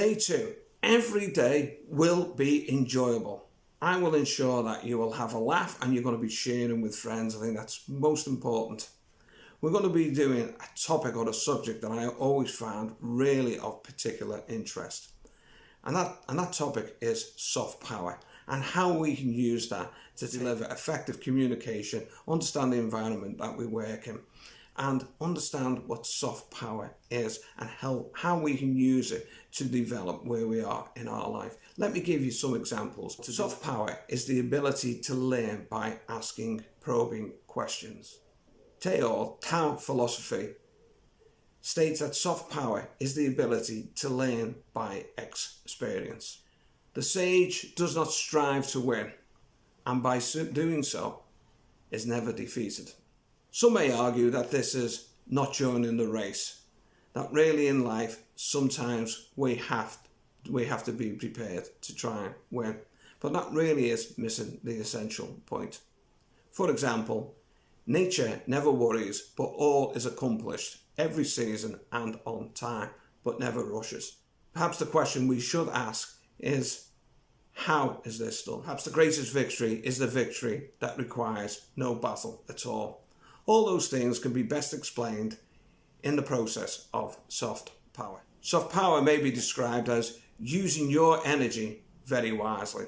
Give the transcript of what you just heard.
Day 2, every day will be enjoyable. I will ensure that you will have a laugh and you're going to be sharing with friends. I think that's most important. We're going to be doing a topic or a subject that I always found really of particular interest. And that topic is soft power and how we can use that to deliver effective communication, understand the environment that we work in, and understand what soft power is and how we can use it to develop where we are in our life. Let me give you some examples. Soft power is the ability to learn by asking probing questions. Tao philosophy states that soft power is the ability to learn by experience. The sage does not strive to win, and by doing so is never defeated. Some may argue that this is not joining the race, that really in life sometimes we have to be prepared to try and win, but that really is missing the essential point. For example, nature never worries, but all is accomplished every season and on time, but never rushes. Perhaps the question we should ask is, how is this done? Perhaps the greatest victory is the victory that requires no battle at all. All those things can be best explained in the process of soft power. Soft power may be described as using your energy very wisely.